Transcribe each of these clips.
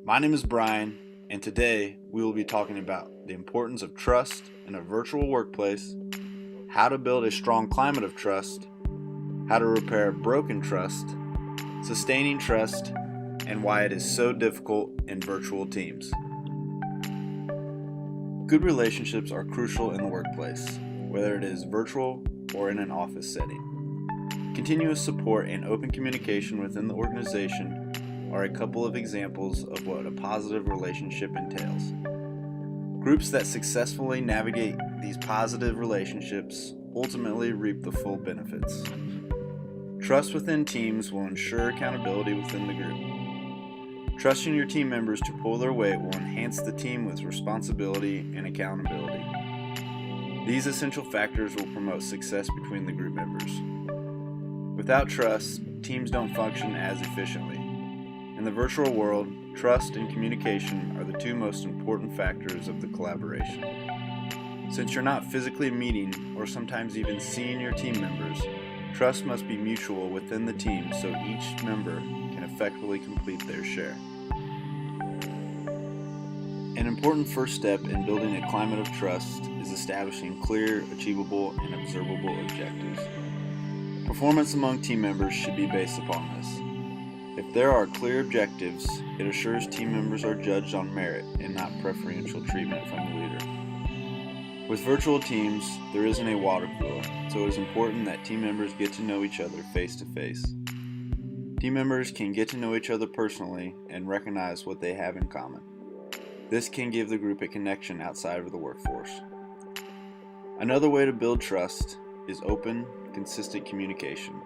My name is Brian, and today we will be talking about the importance of trust in a virtual workplace, how to build a strong climate of trust, how to repair broken trust, sustaining trust, and why it is so difficult in virtual teams. Good relationships are crucial in the workplace, whether it is virtual or in an office setting. Continuous support and open communication within the organization are a couple of examples of what a positive relationship entails. Groups that successfully navigate these positive relationships ultimately reap the full benefits. Trust within teams will ensure accountability within the group. Trusting your team members to pull their weight will enhance the team with responsibility and accountability. These essential factors will promote success between the group members. Without trust, teams don't function as efficiently. In the virtual world, trust and communication are the two most important factors of the collaboration. Since you're not physically meeting or sometimes even seeing your team members, trust must be mutual within the team so each member can effectively complete their share. An important first step in building a climate of trust is establishing clear, achievable, and observable objectives. Performance among team members should be based upon this. If there are clear objectives, it assures team members are judged on merit and not preferential treatment from the leader. With virtual teams, there isn't a water cooler, so it is important that team members get to know each other face to face. Team members can get to know each other personally and recognize what they have in common. This can give the group a connection outside of the workforce. Another way to build trust is open, consistent communication.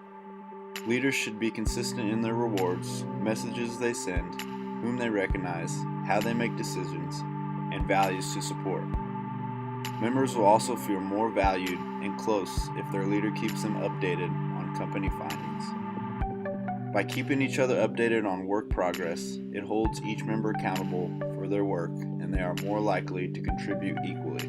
Leaders should be consistent in their rewards, messages they send, whom they recognize, how they make decisions, and values to support. Members will also feel more valued and close if their leader keeps them updated on company findings. By keeping each other updated on work progress, it holds each member accountable for their work, and they are more likely to contribute equally.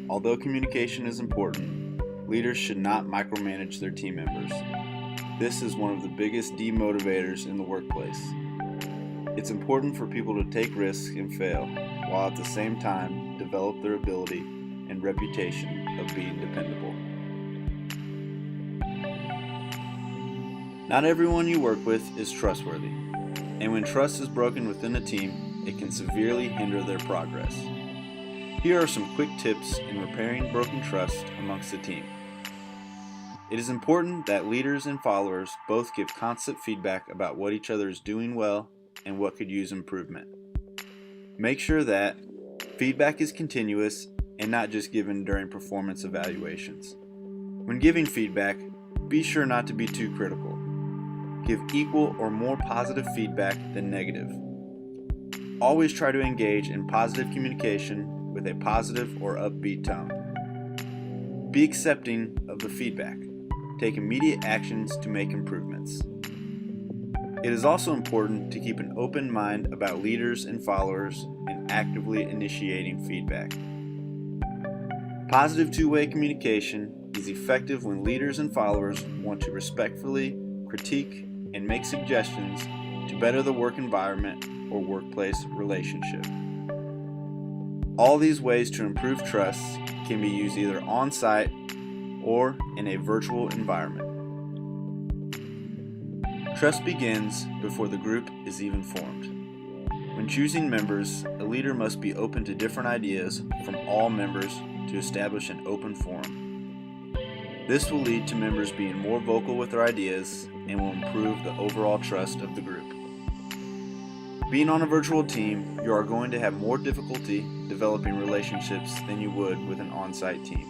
Although communication is important, leaders should not micromanage their team members. This is one of the biggest demotivators in the workplace. It's important for people to take risks and fail, while at the same time develop their ability and reputation of being dependable. Not everyone you work with is trustworthy, and when trust is broken within a team, it can severely hinder their progress. Here are some quick tips in repairing broken trust amongst the team. It is important that leaders and followers both give constant feedback about what each other is doing well and what could use improvement. Make sure that feedback is continuous and not just given during performance evaluations. When giving feedback, be sure not to be too critical. Give equal or more positive feedback than negative. Always try to engage in positive communication with a positive or upbeat tone. Be accepting of the feedback. Take immediate actions to make improvements. It is also important to keep an open mind about leaders and followers and actively initiating feedback. Positive two-way communication is effective when leaders and followers want to respectfully critique and make suggestions to better the work environment or workplace relationship. All these ways to improve trust can be used either on-site or in a virtual environment. Trust begins before the group is even formed. When choosing members, a leader must be open to different ideas from all members to establish an open forum. This will lead to members being more vocal with their ideas and will improve the overall trust of the group. Being on a virtual team, you are going to have more difficulty developing relationships than you would with an on-site team.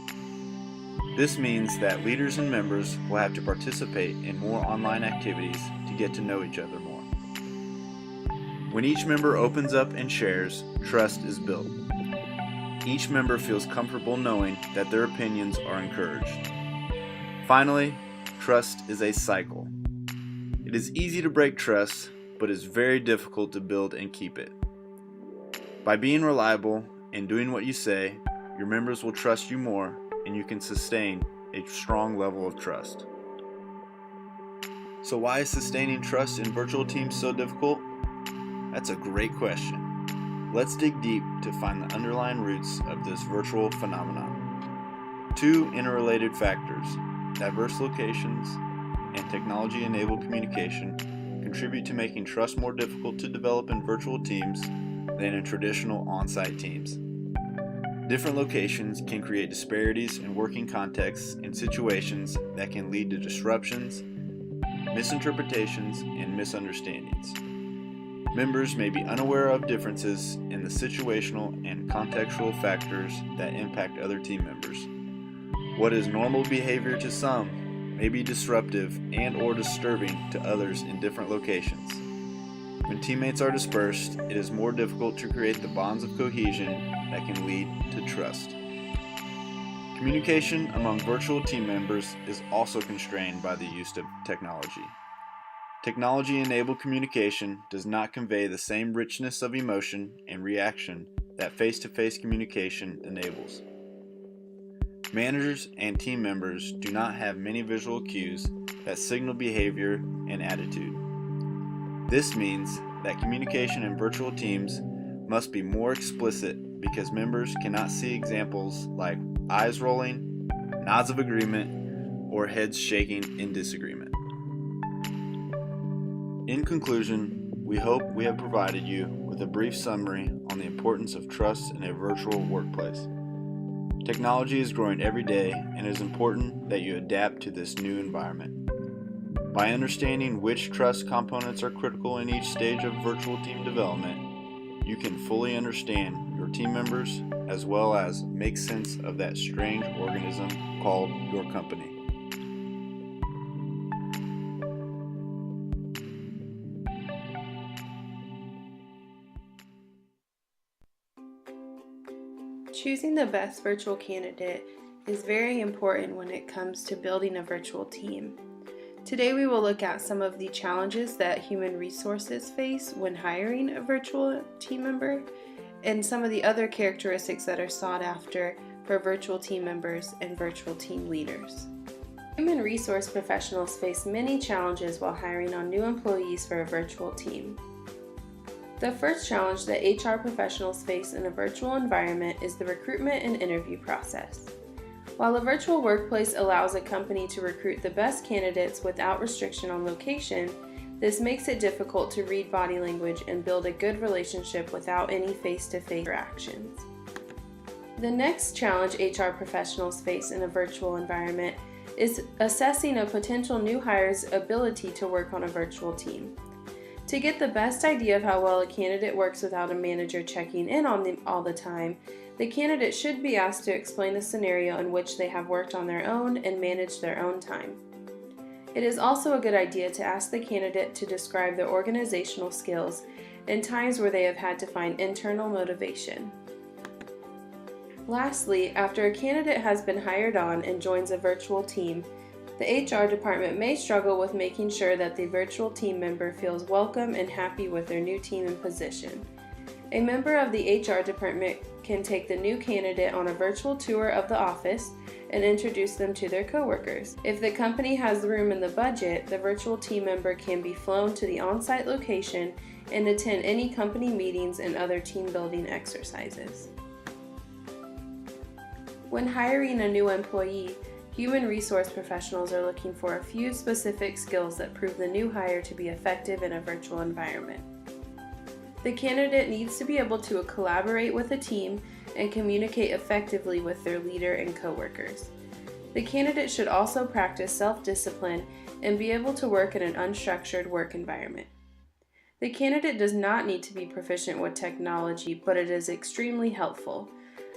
This means that leaders and members will have to participate in more online activities to get to know each other more. When each member opens up and shares, trust is built. Each member feels comfortable knowing that their opinions are encouraged. Finally, trust is a cycle. It is easy to break trust, but is very difficult to build and keep it. By being reliable and doing what you say, your members will trust you more and you can sustain a strong level of trust. So why is sustaining trust in virtual teams so difficult? That's a great question. Let's dig deep to find the underlying roots of this virtual phenomenon. Two interrelated factors, diverse locations and technology-enabled communication, contribute to making trust more difficult to develop in virtual teams than in traditional on-site teams. Different locations can create disparities in working contexts and situations that can lead to disruptions, misinterpretations, and misunderstandings. Members may be unaware of differences in the situational and contextual factors that impact other team members. What is normal behavior to some may be disruptive and/or disturbing to others in different locations. When teammates are dispersed, it is more difficult to create the bonds of cohesion that can lead to trust. Communication among virtual team members is also constrained by the use of technology. Technology-enabled communication does not convey the same richness of emotion and reaction that face-to-face communication enables. Managers and team members do not have many visual cues that signal behavior and attitude. This means that communication in virtual teams must be more explicit because members cannot see examples like eyes rolling, nods of agreement, or heads shaking in disagreement. In conclusion, we hope we have provided you with a brief summary on the importance of trust in a virtual workplace. Technology is growing every day, and it is important that you adapt to this new environment. By understanding which trust components are critical in each stage of virtual team development, you can fully understand your team members as well as make sense of that strange organism called your company. Choosing the best virtual candidate is very important when it comes to building a virtual team. Today we will look at some of the challenges that human resources face when hiring a virtual team member and some of the other characteristics that are sought after for virtual team members and virtual team leaders. Human resource professionals face many challenges while hiring on new employees for a virtual team. The first challenge that HR professionals face in a virtual environment is the recruitment and interview process. While a virtual workplace allows a company to recruit the best candidates without restriction on location, this makes it difficult to read body language and build a good relationship without any face-to-face interactions. The next challenge HR professionals face in a virtual environment is assessing a potential new hire's ability to work on a virtual team. To get the best idea of how well a candidate works without a manager checking in on them all the time, the candidate should be asked to explain a scenario in which they have worked on their own and managed their own time. It is also a good idea to ask the candidate to describe their organizational skills in times where they have had to find internal motivation. Lastly, after a candidate has been hired on and joins a virtual team, the HR department may struggle with making sure that the virtual team member feels welcome and happy with their new team and position. A member of the HR department can take the new candidate on a virtual tour of the office and introduce them to their coworkers. If the company has the room and the budget, the virtual team member can be flown to the on-site location and attend any company meetings and other team building exercises. When hiring a new employee, human resource professionals are looking for a few specific skills that prove the new hire to be effective in a virtual environment. The candidate needs to be able to collaborate with a team and communicate effectively with their leader and coworkers. The candidate should also practice self-discipline and be able to work in an unstructured work environment. The candidate does not need to be proficient with technology, but it is extremely helpful.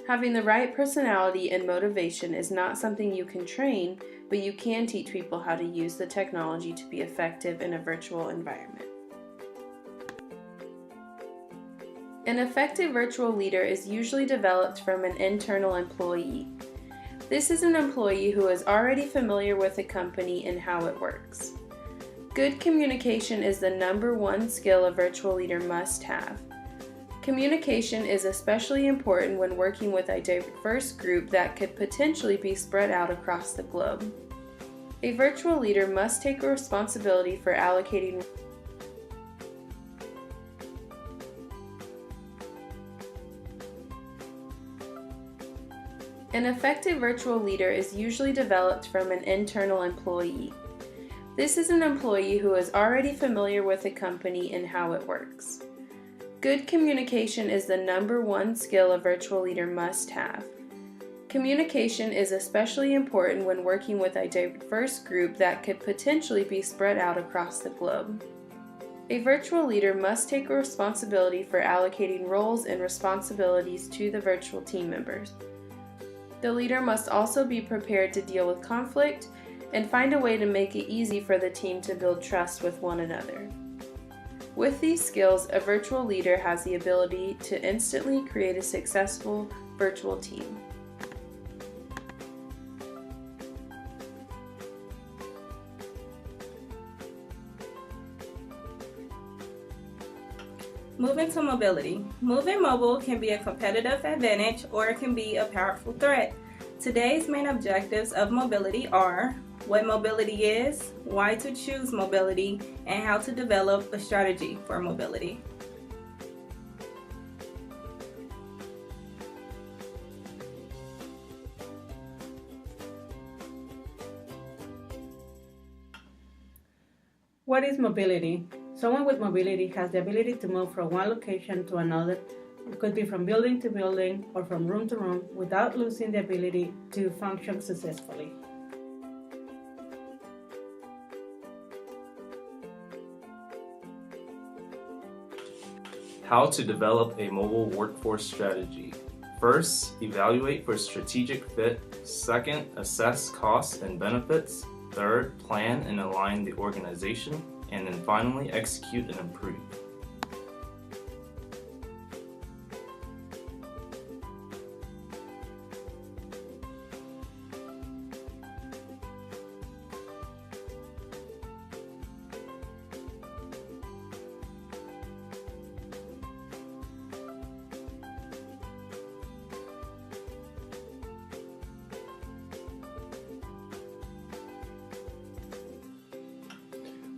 Having the right personality and motivation is not something you can train, but you can teach people how to use the technology to be effective in a virtual environment. An effective virtual leader is usually developed from an internal employee. This is an employee who is already familiar with the company and how it works. Good communication is the #1 skill a virtual leader must have. Communication is especially important when working with a diverse group that could potentially be spread out across the globe. A virtual leader must take responsibility for allocating An effective virtual leader is usually developed from an internal employee. This is an employee who is already familiar with the company and how it works. Good communication is the number one skill a virtual leader must have. Communication is especially important when working with a diverse group that could potentially be spread out across the globe. A virtual leader must take responsibility for allocating roles and responsibilities to the virtual team members. The leader must also be prepared to deal with conflict and find a way to make it easy for the team to build trust with one another. With these skills, a virtual leader has the ability to instantly create a successful virtual team. Moving to mobility. Moving mobile can be a competitive advantage or it can be a powerful threat. Today's main objectives of mobility are what mobility is, why to choose mobility, and how to develop a strategy for mobility. What is mobility? Someone with mobility has the ability to move from one location to another. It could be from building to building or from room to room without losing the ability to function successfully. How to develop a mobile workforce strategy. First, evaluate for strategic fit. Second, assess costs and benefits. Third, plan and align the organization. And then finally, execute and improve.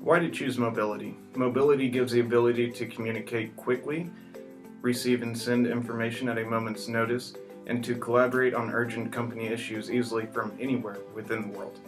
Why to choose mobility? Mobility gives the ability to communicate quickly, receive and send information at a moment's notice, and to collaborate on urgent company issues easily from anywhere within the world.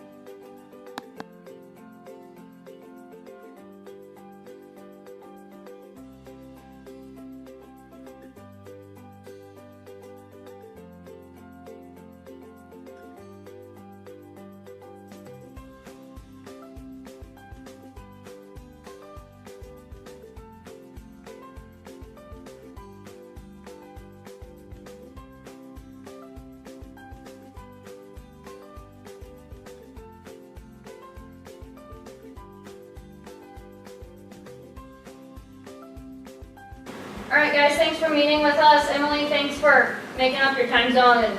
Alright guys, thanks for meeting with us. Emily, thanks for making up your time zone and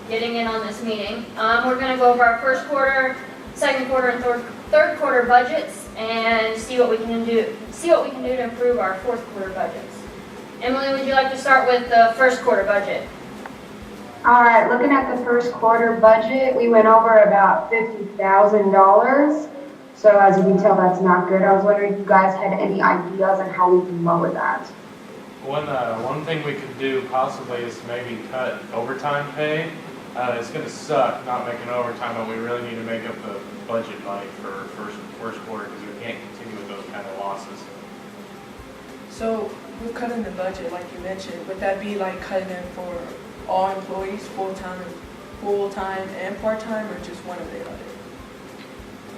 getting in on this meeting. We're going to go over our first quarter, second quarter, and third quarter budgets and see what we can do to improve our fourth quarter budgets. Emily, would you like to start with the first quarter budget? All right, looking at the first quarter budget, we went over about $50,000. So as you can tell, that's not good. I was wondering if you guys had any ideas on how we can lower that. One thing we could do possibly is maybe cut overtime pay. It's going to suck not making overtime, but we really need to make up the budget money for first quarter because we can't continue with those kind of losses. So we're cutting the budget, like you mentioned. Would that be like cutting it for all employees, full-time and part-time, or just one or the other?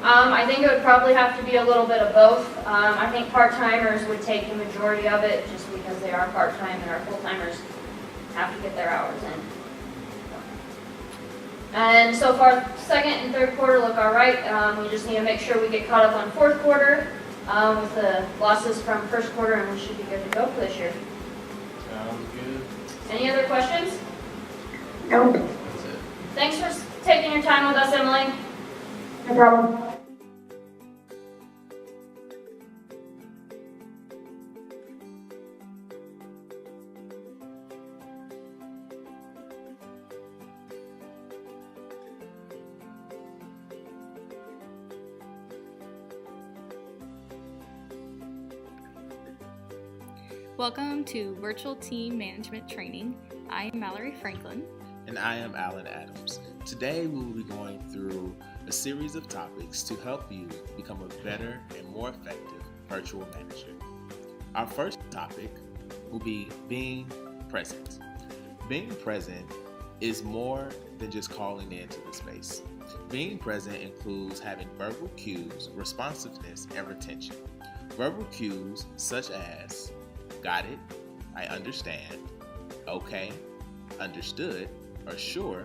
I think it would probably have to be a little bit of both. I think part-timers would take the majority of it just because they are part-time and our full-timers have to get their hours in. And so far, second and third quarter look all right. We just need to make sure we get caught up on fourth quarter with the losses from first quarter, and we should be good to go for this year. Sounds good. Any other questions? Nope, That's it. Thanks for taking your time with us, Emily. no problem. Welcome to Virtual Team Management Training. I'm Mallory Franklin. And I am Alan Adams. Today we will be going through a series of topics to help you become a better and more effective virtual manager. Our first topic will be being present. Being present is more than just calling into the space. Being present includes having verbal cues, responsiveness, and retention. Verbal cues such as got it, I understand, okay, understood, or sure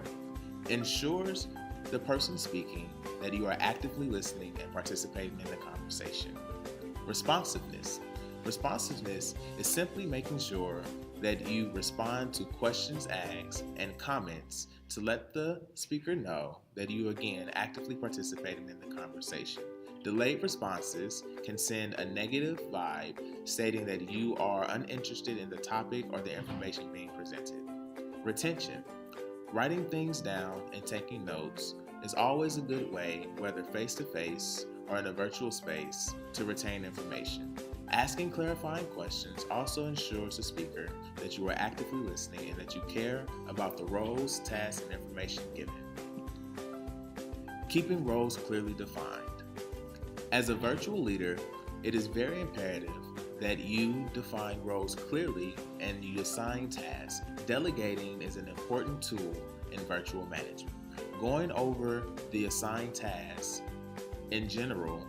ensures the person speaking that you are actively listening and participating in the conversation. Responsiveness. Responsiveness is simply making sure that you respond to questions asked and comments to let the speaker know that you again actively participating in the conversation. Delayed responses can send a negative vibe stating that you are uninterested in the topic or the information being presented. Retention. Writing things down and taking notes is always a good way, whether face-to-face or in a virtual space, to retain information. Asking clarifying questions also ensures the speaker that you are actively listening and that you care about the roles, tasks, and information given. Keeping roles clearly defined. As a virtual leader, it is very imperative that you define roles clearly and you assign tasks. Delegating is an important tool in virtual management. Going over the assigned tasks in general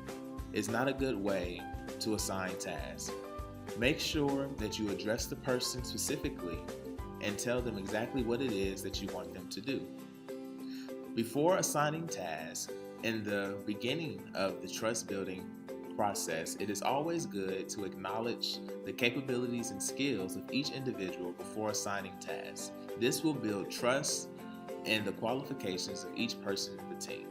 is not a good way to assign tasks. Make sure that you address the person specifically and tell them exactly what it is that you want them to do. Before assigning tasks, in the beginning of the trust building process, it is always good to acknowledge the capabilities and skills of each individual before assigning tasks. This will build trust in the qualifications of each person in the team.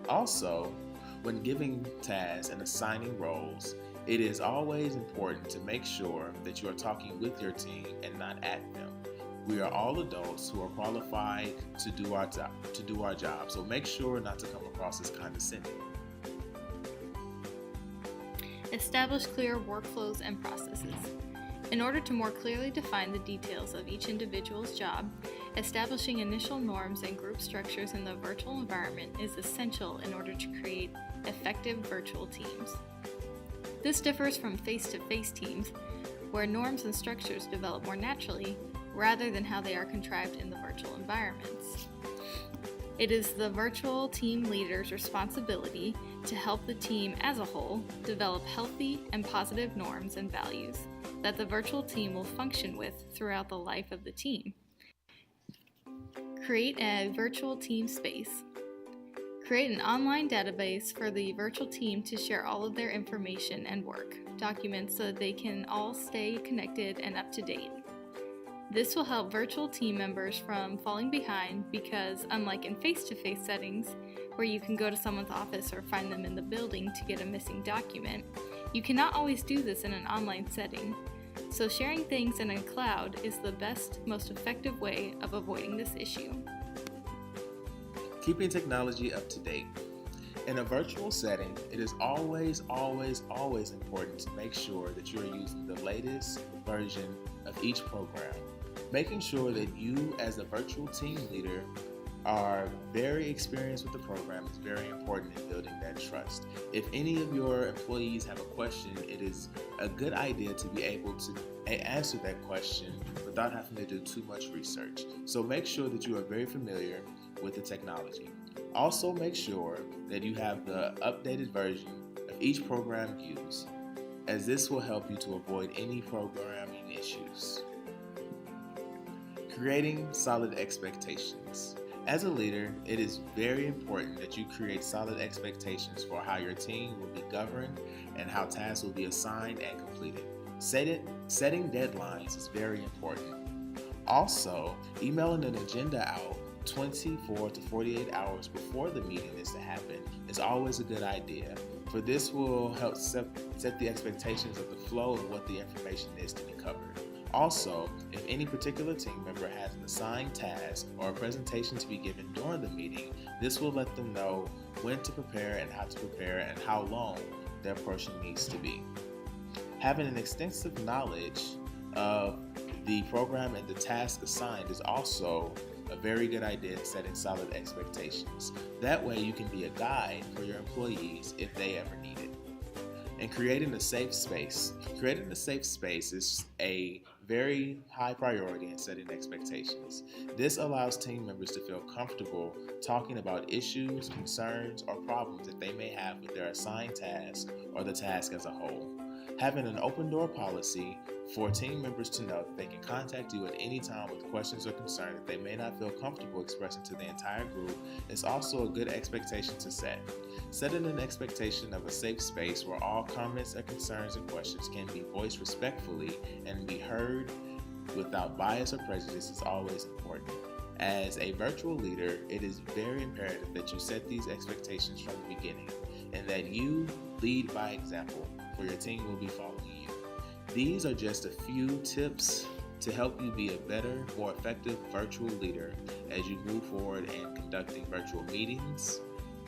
Also, when giving tasks and assigning roles, it is always important to make sure that you are talking with your team and not at them. We are all adults who are qualified to do our job, so make sure not to come across as condescending. Establish clear workflows and processes. In order to more clearly define the details of each individual's job, establishing initial norms and group structures in the virtual environment is essential in order to create effective virtual teams. This differs from face-to-face teams, where norms and structures develop more naturally rather than how they are contrived in the virtual environments. It is the virtual team leader's responsibility to help the team as a whole develop healthy and positive norms and values that the virtual team will function with throughout the life of the team. Create a virtual team space. Create an online database for the virtual team to share all of their information and work documents so that they can all stay connected and up to date. This will help virtual team members from falling behind because, unlike in face-to-face settings, where you can go to someone's office or find them in the building to get a missing document, you cannot always do this in an online setting. So sharing things in a cloud is the best, most effective way of avoiding this issue. Keeping technology up to date. In a virtual setting, it is always important to make sure that you are using the latest version of each program. Making sure that you, as a virtual team leader, are very experienced with the program is very important in building that trust. If any of your employees have a question, it is a good idea to be able to answer that question without having to do too much research. So make sure that you are very familiar with the technology. Also make sure that you have the updated version of each program used, as this will help you to avoid any programming issues. Creating solid expectations. As a leader, it is very important that you create solid expectations for how your team will be governed and how tasks will be assigned and completed. Setting deadlines is very important. Also, emailing an agenda out 24 to 48 hours before the meeting is to happen is always a good idea, for this will help set the expectations of the flow of what the information is to be covered. Also, if any particular team member has an assigned task or a presentation to be given during the meeting, this will let them know when to prepare and how to prepare and how long their portion needs to be. Having an extensive knowledge of the program and the task assigned is also a very good idea in setting solid expectations. That way you can be a guide for your employees if they ever need it. And creating a safe space. Creating a safe space is a very high priority in setting expectations. This allows team members to feel comfortable talking about issues, concerns, or problems that they may have with their assigned task or the task as a whole. Having an open door policy for team members to know that they can contact you at any time with questions or concerns that they may not feel comfortable expressing to the entire group is also a good expectation to set. Setting an expectation of a safe space where all comments or concerns and questions can be voiced respectfully and be heard without bias or prejudice is always important. As a virtual leader, it is very imperative that you set these expectations from the beginning and that you lead by example, for your team will be following you. These are just a few tips to help you be a better, more effective virtual leader as you move forward in conducting virtual meetings,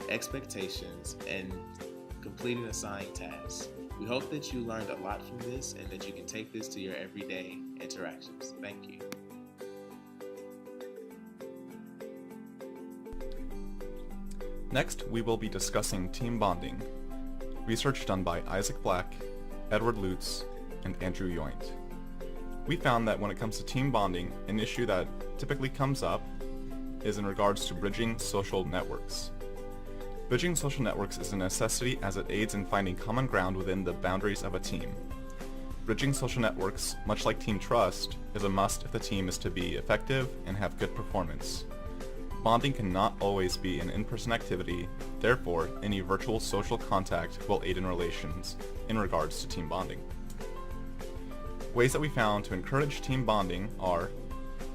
expectations, and completing assigned tasks. We hope that you learned a lot from this and that you can take this to your everyday interactions. Thank you. Next, we will be discussing team bonding. Research done by Isaac Black, Edward Lutz, and Andrew Yoint. We found that when it comes to team bonding, an issue that typically comes up is in regards to bridging social networks. Bridging social networks is a necessity as it aids in finding common ground within the boundaries of a team. Bridging social networks, much like team trust, is a must if the team is to be effective and have good performance. Bonding cannot always be an in-person activity, therefore, any virtual social contact will aid in relations in regards to team bonding. Ways that we found to encourage team bonding are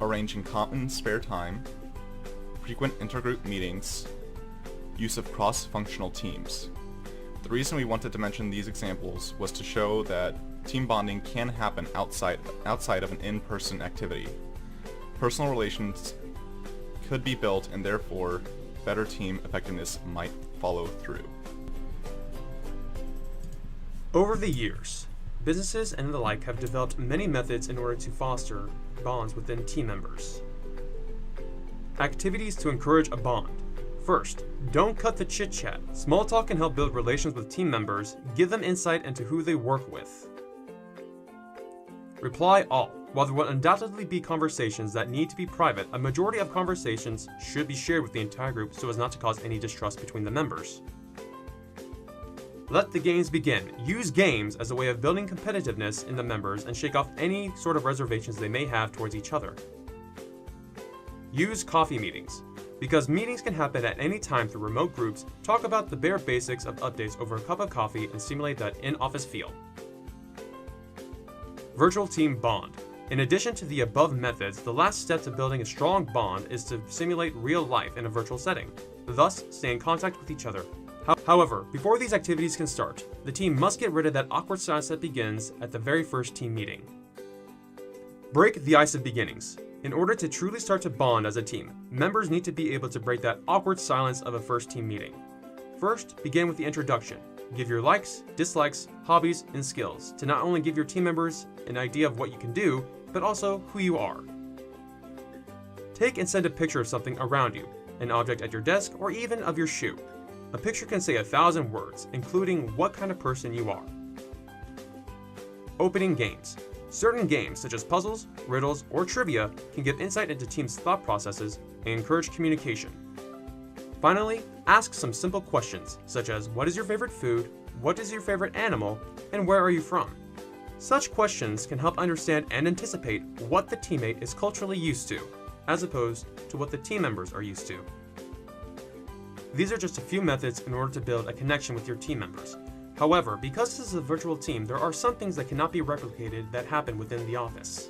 arranging common spare time, frequent intergroup meetings, use of cross-functional teams. The reason we wanted to mention these examples was to show that team bonding can happen outside of an in-person activity. Personal relations could be built and therefore better team effectiveness might follow through. Over the years, businesses and the like have developed many methods in order to foster bonds within team members. Activities to encourage a bond. First, don't cut the chit-chat. Small talk can help build relations with team members, give them insight into who they work with. Reply all. While there will undoubtedly be conversations that need to be private, a majority of conversations should be shared with the entire group so as not to cause any distrust between the members. Let the games begin. Use games as a way of building competitiveness in the members and shake off any sort of reservations they may have towards each other. Use coffee meetings. Because meetings can happen at any time through remote groups, talk about the bare basics of updates over a cup of coffee and simulate that in-office feel. Virtual team bond. In addition to the above methods, the last step to building a strong bond is to simulate real life in a virtual setting, thus stay in contact with each other. However, before these activities can start, the team must get rid of that awkward silence that begins at the very first team meeting. Break the ice at beginnings. In order to truly start to bond as a team, members need to be able to break that awkward silence of a first team meeting. First, begin with the introduction. Give your likes, dislikes, hobbies, and skills to not only give your team members an idea of what you can do, but also who you are. Take and send a picture of something around you, an object at your desk, or even of your shoe. A picture can say 1,000 words, including what kind of person you are. Opening games. Certain games, such as puzzles, riddles, or trivia, can give insight into teams' thought processes and encourage communication. Finally, ask some simple questions, such as what is your favorite food, what is your favorite animal, and where are you from? Such questions can help understand and anticipate what the teammate is culturally used to, as opposed to what the team members are used to. These are just a few methods in order to build a connection with your team members. However, because this is a virtual team, there are some things that cannot be replicated that happen within the office.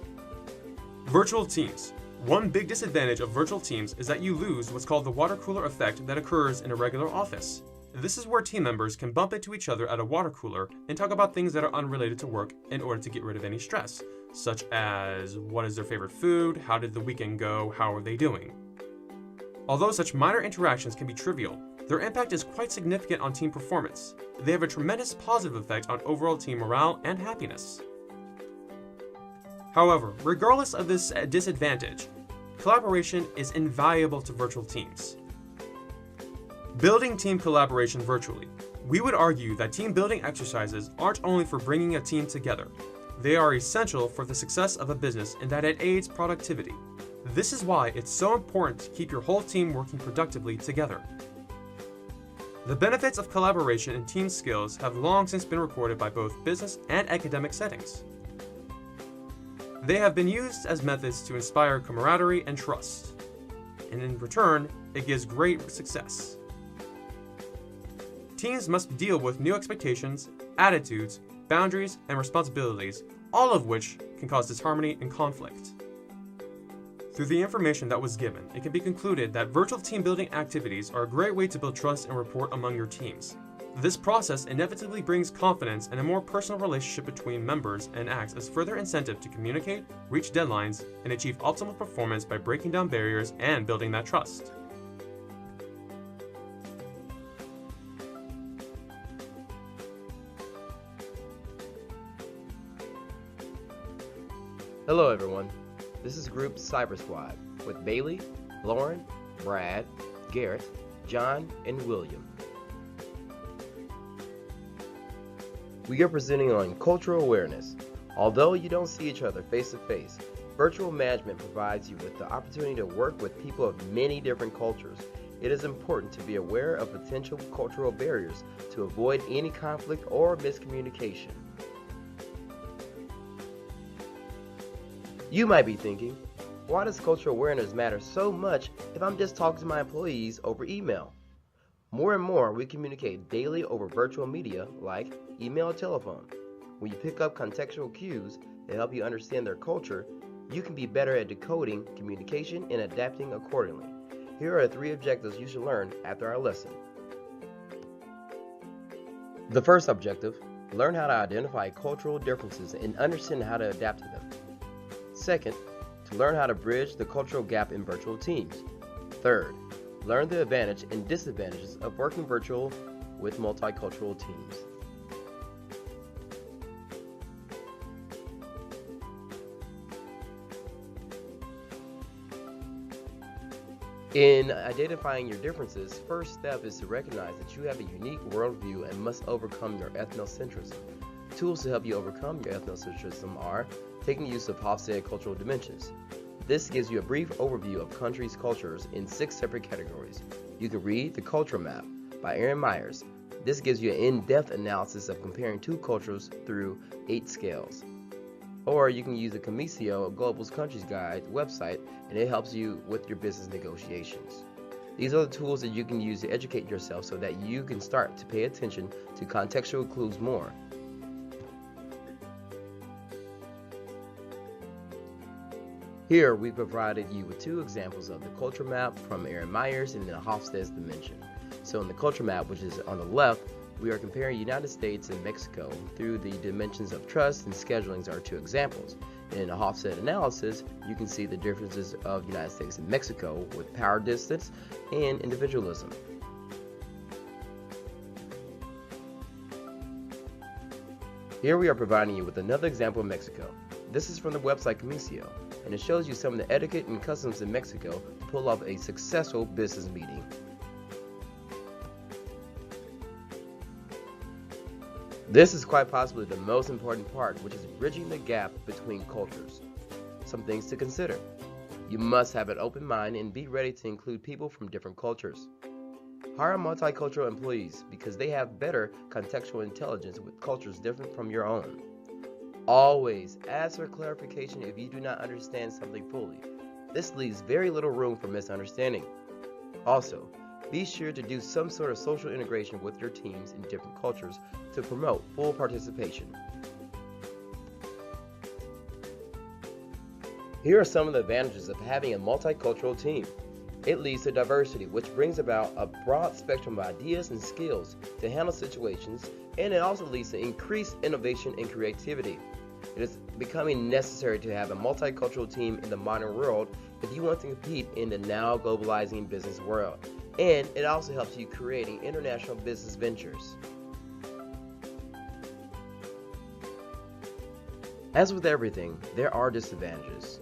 Virtual teams. One big disadvantage of virtual teams is that you lose what's called the water cooler effect that occurs in a regular office. This is where team members can bump into each other at a water cooler and talk about things that are unrelated to work in order to get rid of any stress, such as what is their favorite food, how did the weekend go, how are they doing. Although such minor interactions can be trivial, their impact is quite significant on team performance. They have a tremendous positive effect on overall team morale and happiness. However, regardless of this disadvantage, collaboration is invaluable to virtual teams. Building team collaboration virtually. We would argue that team building exercises aren't only for bringing a team together, they are essential for the success of a business in that it aids productivity. This is why it's so important to keep your whole team working productively together. The benefits of collaboration and team skills have long since been recorded by both business and academic settings. They have been used as methods to inspire camaraderie and trust, and in return, it gives great success. Teams must deal with new expectations, attitudes, boundaries, and responsibilities, all of which can cause disharmony and conflict. Through the information that was given, it can be concluded that virtual team building activities are a great way to build trust and rapport among your teams. This process inevitably brings confidence and a more personal relationship between members and acts as further incentive to communicate, reach deadlines, and achieve optimal performance by breaking down barriers and building that trust. Hello everyone, this is Group Cyber Squad with Bailey, Lauren, Brad, Garrett, John, and William. We are presenting on cultural awareness. Although you don't see each other face to face, virtual management provides you with the opportunity to work with people of many different cultures. It is important to be aware of potential cultural barriers to avoid any conflict or miscommunication. You might be thinking, why does cultural awareness matter so much if I'm just talking to my employees over email? More and more, we communicate daily over virtual media like email or telephone. When you pick up contextual cues that help you understand their culture, you can be better at decoding communication and adapting accordingly. Here are 3 objectives you should learn after our lesson. The first objective, learn how to identify cultural differences and understand how to adapt to them. Second, to learn how to bridge the cultural gap in virtual teams. Third, learn the advantage and disadvantages of working virtual with multicultural teams. In identifying your differences, first step is to recognize that you have a unique worldview and must overcome your ethnocentrism. Tools to help you overcome your ethnocentrism are taking the use of Hofstede cultural dimensions. This gives you a brief overview of countries' cultures in 6 separate categories. You can read The Culture Map by Aaron Myers. This gives you an in-depth analysis of comparing 2 cultures through 8 scales. Or you can use the Comicio Global's Countries Guide website, and it helps you with your business negotiations. These are the tools that you can use to educate yourself so that you can start to pay attention to contextual clues more. Here we provided you with 2 examples of the culture map from Aaron Myers and then Hofstede's dimension. So in the culture map, which is on the left, we are comparing United States and Mexico through the dimensions of trust and schedulings are 2 examples. And in a Hofstede analysis, you can see the differences of United States and Mexico with power distance and individualism. Here we are providing you with another example of Mexico. This is from the website Comicio, and it shows you some of the etiquette and customs in Mexico to pull off a successful business meeting. This is quite possibly the most important part, which is bridging the gap between cultures. Some things to consider. You must have an open mind and be ready to include people from different cultures. Hire multicultural employees because they have better contextual intelligence with cultures different from your own. Always ask for clarification if you do not understand something fully. This leaves very little room for misunderstanding. Also, be sure to do some sort of social integration with your teams in different cultures to promote full participation. Here are some of the advantages of having a multicultural team. It leads to diversity, which brings about a broad spectrum of ideas and skills to handle situations, and it also leads to increased innovation and creativity. It is becoming necessary to have a multicultural team in the modern world if you want to compete in the now globalizing business world. And it also helps you creating international business ventures. As with everything, there are disadvantages.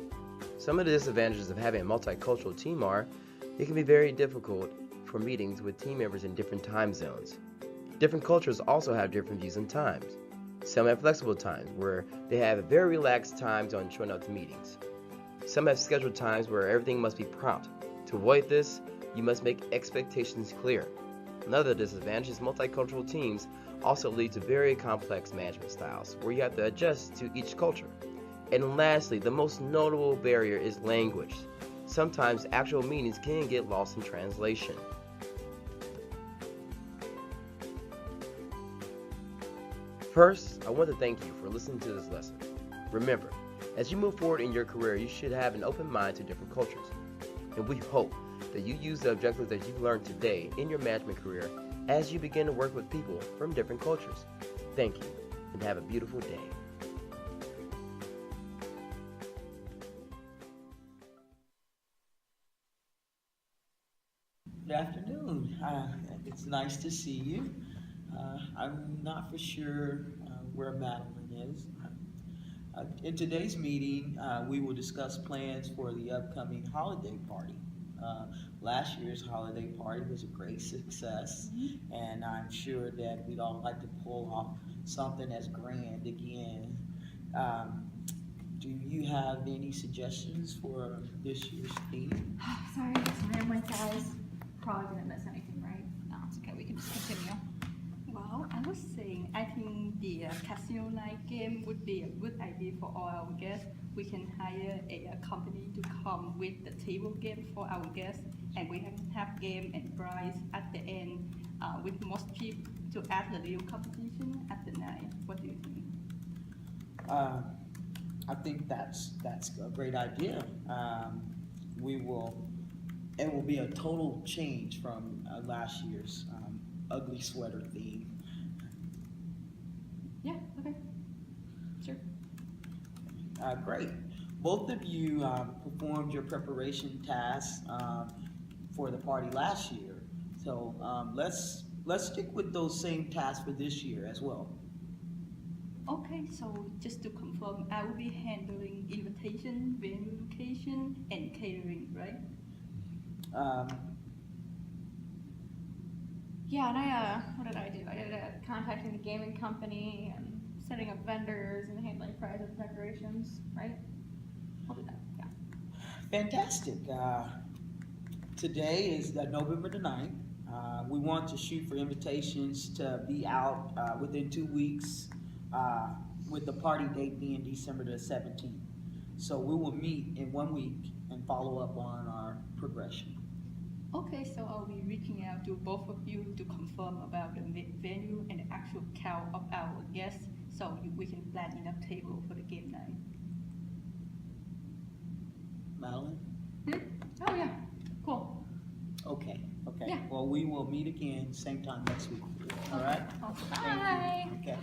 Some of the disadvantages of having a multicultural team are it can be very difficult for meetings with team members in different time zones. Different cultures also have different views on times. Some have flexible times where they have very relaxed times on showing up to meetings. Some have scheduled times where everything must be prompt. To avoid this, you must make expectations clear. Another disadvantage is multicultural teams also lead to very complex management styles where you have to adjust to each culture. And lastly, the most notable barrier is language. Sometimes actual meanings can get lost in translation. First, I want to thank you for listening to this lesson. Remember, as you move forward in your career, you should have an open mind to different cultures. And we hope that you use the objectives that you've learned today in your management career as you begin to work with people from different cultures. Thank you, and have a beautiful day. Good afternoon. It's nice to see you. I'm not for sure where Madeline is. In today's meeting, we will discuss plans for the upcoming holiday party. Last year's holiday party was a great success, and I'm sure that we'd all like to pull off something as grand again. Do you have any suggestions for this year's theme? Sorry, my guys. Probably didn't miss anything, right? No, it's okay. We can just continue. Well, I was saying, I think the casino night game would be a good idea for all our guests. We can hire a company to come with the table game for our guests, and we can have game and prize at the end with most people to add the real competition at the night. What do you think? I think that's a great idea. It will be a total change from last year's ugly sweater theme. Yeah, okay. Sure. Great. Both of you performed your preparation tasks for the party last year. So let's stick with those same tasks for this year as well. Okay, so just to confirm, I will be handling invitation, venue location, and catering, right? Yeah, and what did I do? I did contacting the gaming company and setting up vendors and handling prizes and decorations, right? I'll do that, yeah. Fantastic. Today is November the 9th. We want to shoot for invitations to be out within 2 weeks, with the party date being December the 17th. So we will meet in 1 week and follow up on our progression. Okay, so I'll be reaching out to both of you to confirm about the venue and the actual count of our guests so we can plan enough table for the game night. Madeline? Oh yeah, cool. Okay. Yeah. Well, we will meet again same time next week. All right? Bye. Okay.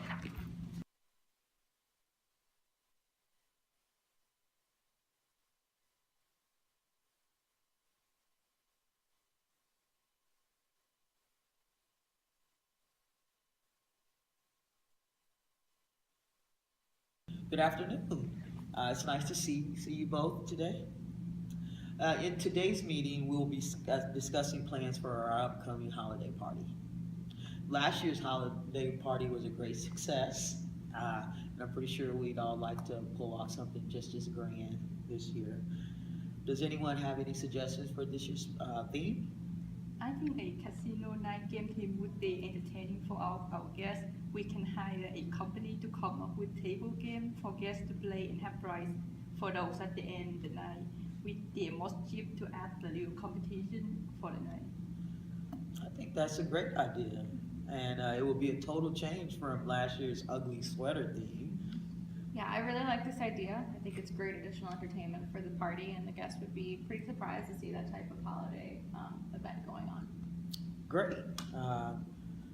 Good afternoon. It's nice to see you both today. In today's meeting, we'll be discussing plans for our upcoming holiday party. Last year's holiday party was a great success, and I'm pretty sure we'd all like to pull off something just as grand this year. Does anyone have any suggestions for this year's theme? I think a casino night game theme would be entertaining for our guests. We can hire a company to come up with table game for guests to play and have prize for those at the end of the night, with the most cheap to add the little competition for the night. I think that's a great idea, and it will be a total change from last year's ugly sweater theme. Yeah, I really like this idea. I think it's great additional entertainment for the party, and the guests would be pretty surprised to see that type of holiday event going on. Great.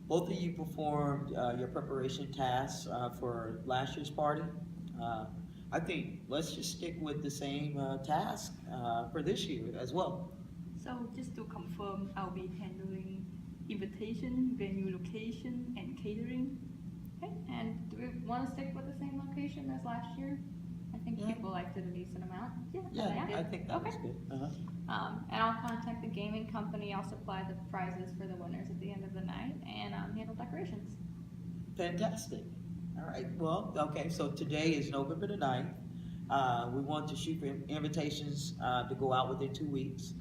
Both of you performed your preparation tasks for last year's party. I think let's just stick with the same task for this year as well. So just to confirm, I'll be handling invitation, venue location, and catering. Okay, and do we want to stick with the same location as last year? I think people like collected a decent amount. Yeah, did. I think that was Okay. good. And I'll contact the gaming company. I'll supply the prizes for the winners at the end of the night and handle decorations. Fantastic. All right, well, okay, so today is November the 9th. We want to shoot for invitations to go out within 2 weeks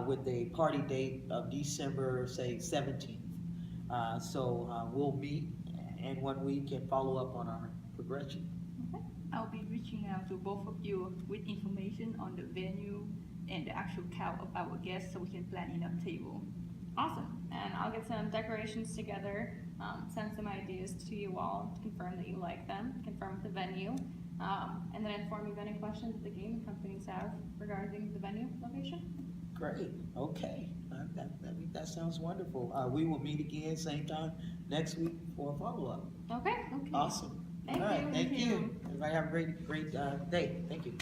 with a party date of December, say, 17th. So we'll meet in 1 week and follow up on our progression. Okay. I'll be reaching out to both of you with information on the venue and the actual count of our guests so we can plan enough table. Awesome. And I'll get some decorations together, send some ideas to you all, confirm that you like them, confirm with the venue, and then inform you of any questions that the gaming companies have regarding the venue location. Great, okay. That sounds wonderful. We will meet again same time next week for a follow-up. Okay. Awesome. Thank All right, you. thank you. Everybody have a great day. Thank you.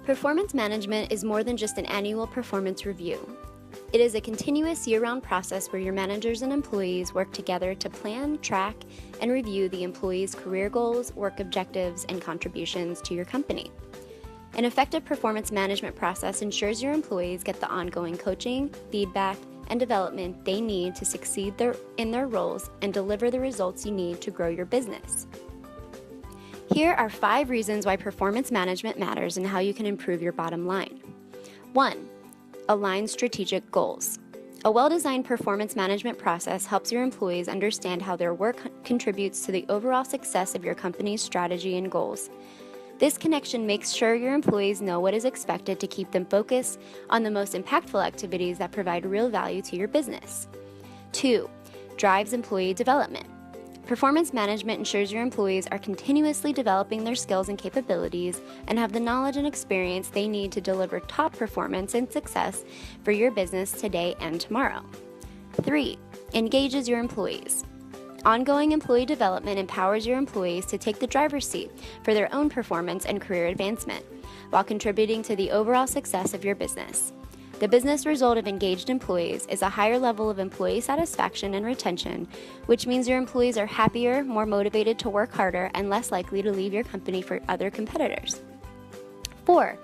Performance management is more than just an annual performance review. It is a continuous year-round process where your managers and employees work together to plan, track, and review the employees' career goals, work objectives, and contributions to your company. An effective performance management process ensures your employees get the ongoing coaching, feedback, and development they need to succeed in their roles and deliver the results you need to grow your business. Here are 5 reasons why performance management matters and how you can improve your bottom line. 1. Align strategic goals. A well-designed performance management process helps your employees understand how their work contributes to the overall success of your company's strategy and goals. This connection makes sure your employees know what is expected to keep them focused on the most impactful activities that provide real value to your business. 2. Drives employee development. Performance management ensures your employees are continuously developing their skills and capabilities and have the knowledge and experience they need to deliver top performance and success for your business today and tomorrow. 3. Engages your employees. Ongoing employee development empowers your employees to take the driver's seat for their own performance and career advancement, while contributing to the overall success of your business. The business result of engaged employees is a higher level of employee satisfaction and retention, which means your employees are happier, more motivated to work harder, and less likely to leave your company for other competitors. 4.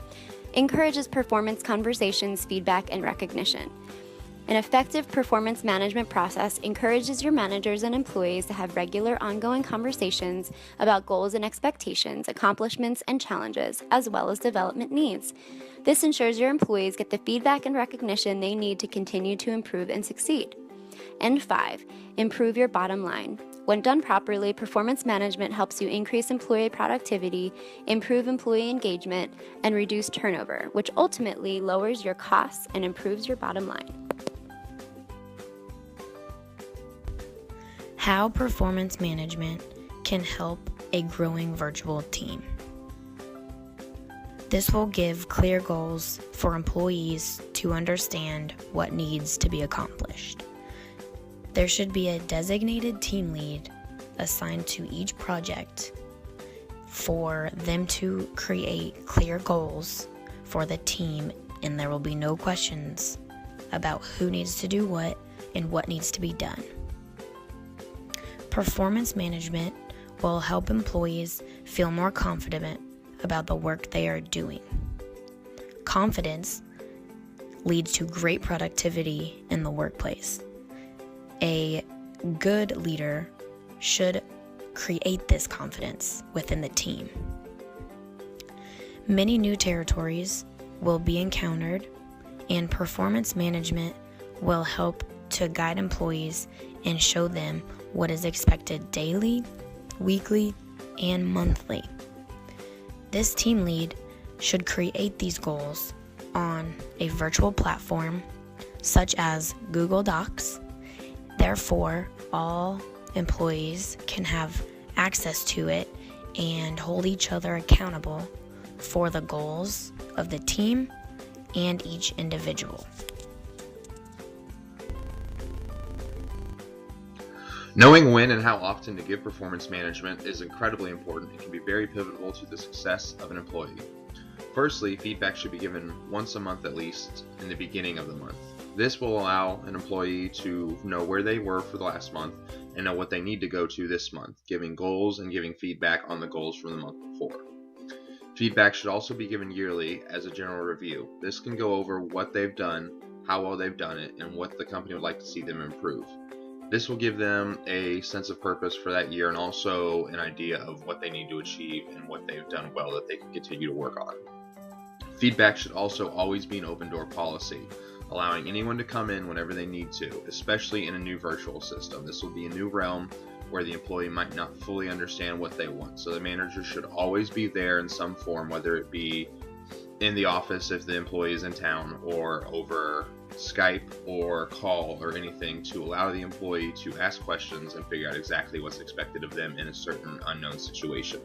Encourages performance conversations, feedback, and recognition. An effective performance management process encourages your managers and employees to have regular ongoing conversations about goals and expectations, accomplishments and challenges, as well as development needs. This ensures your employees get the feedback and recognition they need to continue to improve and succeed. And 5, improve your bottom line. When done properly, performance management helps you increase employee productivity, improve employee engagement, and reduce turnover, which ultimately lowers your costs and improves your bottom line. How performance management can help a growing virtual team. This will give clear goals for employees to understand what needs to be accomplished. There should be a designated team lead assigned to each project for them to create clear goals for the team, and there will be no questions about who needs to do what and what needs to be done. Performance management will help employees feel more confident about the work they are doing. Confidence leads to great productivity in the workplace. A good leader should create this confidence within the team. Many new territories will be encountered, and performance management will help to guide employees and show them what is expected daily, weekly, and monthly. This team lead should create these goals on a virtual platform such as Google Docs. Therefore, all employees can have access to it and hold each other accountable for the goals of the team and each individual. Knowing when and how often to give performance management is incredibly important and can be very pivotal to the success of an employee. Firstly, feedback should be given once a month at least in the beginning of the month. This will allow an employee to know where they were for the last month and know what they need to go to this month, giving goals and giving feedback on the goals from the month before. Feedback should also be given yearly as a general review. This can go over what they've done, how well they've done it, and what the company would like to see them improve. This will give them a sense of purpose for that year and also an idea of what they need to achieve and what they've done well that they can continue to work on. Feedback should also always be an open door policy, allowing anyone to come in whenever they need to, especially in a new virtual system. This will be a new realm where the employee might not fully understand what they want. So the manager should always be there in some form, whether it be in the office if the employee is in town, or over Skype or call or anything, to allow the employee to ask questions and figure out exactly what's expected of them in a certain unknown situation.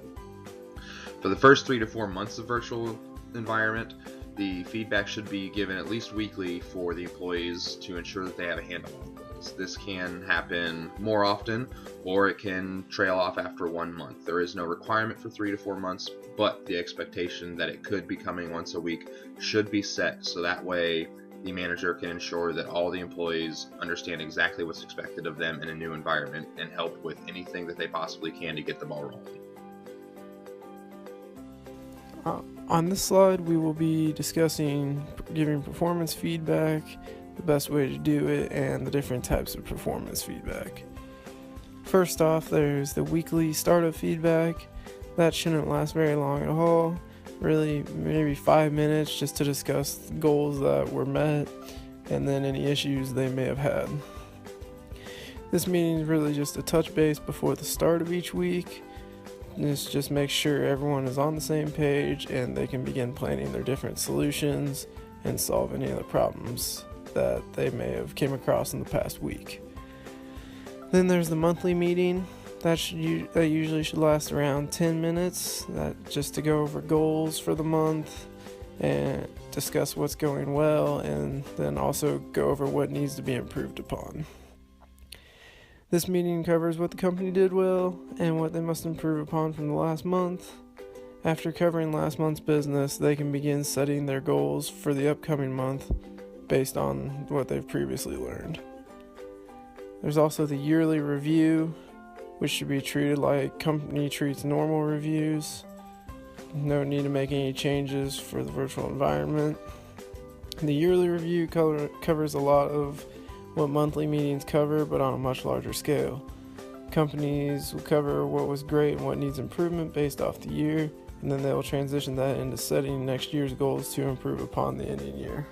For the first 3 to 4 months of virtual environment, the feedback should be given at least weekly for the employees to ensure that they have a handle on things. This can happen more often, or it can trail off after 1 month. There is no requirement for 3 to 4 months, but the expectation that it could be coming once a week should be set, so that way the manager can ensure that all the employees understand exactly what's expected of them in a new environment and help with anything that they possibly can to get the ball rolling. On this slide, we will be discussing giving performance feedback, the best way to do it, and the different types of performance feedback. First off, there's the weekly startup feedback. That shouldn't last very long at all. Really, maybe 5 minutes just to discuss goals that were met and then any issues they may have had. This meeting is really just a touch base before the start of each week. This just makes sure everyone is on the same page and they can begin planning their different solutions and solve any of the problems that they may have came across in the past week. Then there's the monthly meeting. That usually should last around 10 minutes, just to go over goals for the month and discuss what's going well, and then also go over what needs to be improved upon. This meeting covers what the company did well and what they must improve upon from the last month. After covering last month's business, they can begin setting their goals for the upcoming month based on what they've previously learned. There's also the yearly review, which should be treated like company treats normal reviews. No need to make any changes for the virtual environment. The yearly review covers a lot of what monthly meetings cover, but on a much larger scale. Companies will cover what was great and what needs improvement based off the year, and then they will transition that into setting next year's goals to improve upon the ending year.